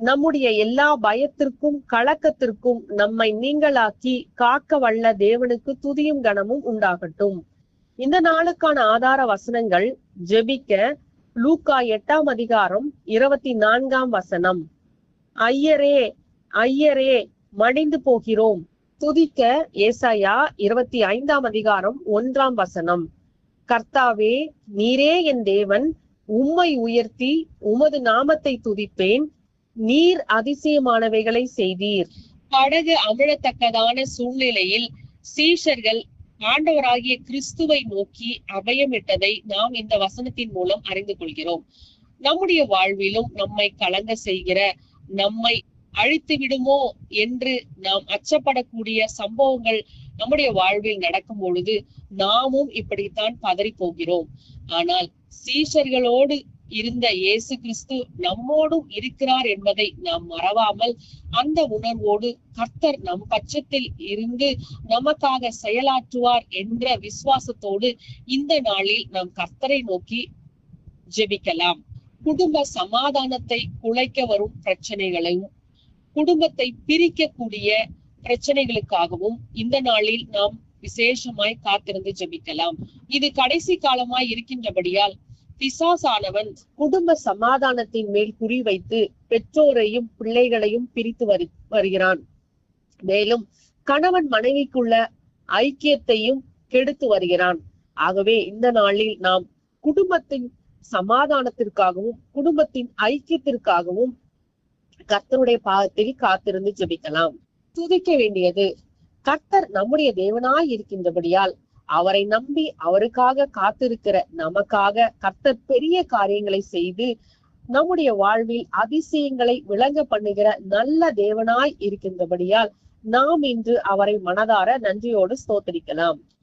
நம்முடைய எல்லா பயத்திற்கும் கலக்கத்திற்கும் நம்மை நீங்களாக்கி காக்க வல்ல தேவனுக்கு துதியும் கனமும் உண்டாகட்டும். இந்த நாளுக்கான ஆதார வசனங்கள் ஜெபிக்க லூக்கா 8ஆம் அதிகாரம் 24ஆம் வசனம். ஐயரே ஐயரே மடிந்து போகிறோம். துதிக்க ஏசாயா 25ஆம் அதிகாரம் 1ஆம் வசனம். கர்த்தாவே நீரே என் தேவன், உம்மை உயர்த்தி உமது நாமத்தை துதிப்பேன். நீர் அதிசயமானவைகளை செய்தீர். படகு அமிழத்தக்கதான சூழ்நிலையில் சீஷர்கள் ஆண்டவராகிய கிறிஸ்துவை நோக்கி அபயமிட்டதை நாம் இந்த வசனத்தின் மூலம் அறிந்து கொள்கிறோம். நம்முடைய வாழ்விலும் நம்மை கலங்க செய்கிற, நம்மை அழித்து விடுமோ என்று நாம் அச்சப்படக்கூடிய சம்பவங்கள் நம்முடைய வாழ்வில் நடக்கும் பொழுது நாமும் இப்படித்தான் பதறி போகிறோம். ஆனால் சீஷர்களோடு இருந்த இயேசு கிறிஸ்து நம்மோடும் இருக்கிறார் என்பதை நாம் மறவாமல் அந்த உணர்வோடு கர்த்தர் நம் பட்சத்தில் இருந்து நமக்காக செயலாற்றுவார் என்ற விசுவாசத்தோடு இந்த நாளில் நாம் கர்த்தரை நோக்கி ஜெபிக்கலாம். குடும்ப சமாதானத்தை குலைக்க வரும் பிரச்சனைகளையும் குடும்பத்தை பிரிக்கக்கூடிய பிரச்சனைகளுக்காகவும் இந்த நாளில் நாம் விசேஷமாய் காத்திருந்து ஜெபிக்கலாம். இது கடைசி காலமாய் இருக்கின்றபடியால் பிசாசானவன் குடும்ப சமாதானத்தின் மேல் குறிவைத்து பெற்றோரையும் பிள்ளைகளையும் பிரித்து வருகிறான். மேலும் கணவன் மனைவிக்குள்ள ஐக்கியத்தையும் கெடுத்து வருகிறான். ஆகவே இந்த நாளில் நாம் குடும்பத்தின் சமாதானத்திற்காகவும் குடும்பத்தின் ஐக்கியத்திற்காகவும் கர்த்தருடைய பாதத்தில் காத்திருந்து ஜெபிக்கலாம். துதிக்க வேண்டியது, கர்த்தர் நம்முடைய தேவனாய் இருக்கின்றபடியால் அவரை நம்பி அவருக்காக காத்திருக்கிற நமக்காக கர்த்தர் பெரிய காரியங்களை செய்து நம்முடைய வாழ்வில் அதிசயங்களை விளங்க பண்ணுகிற நல்ல தேவனாய் இருக்கின்றபடியால் நாம் இன்று அவரை மனதார நன்றியோடு ஸ்தோத்திரிக்கலாம்.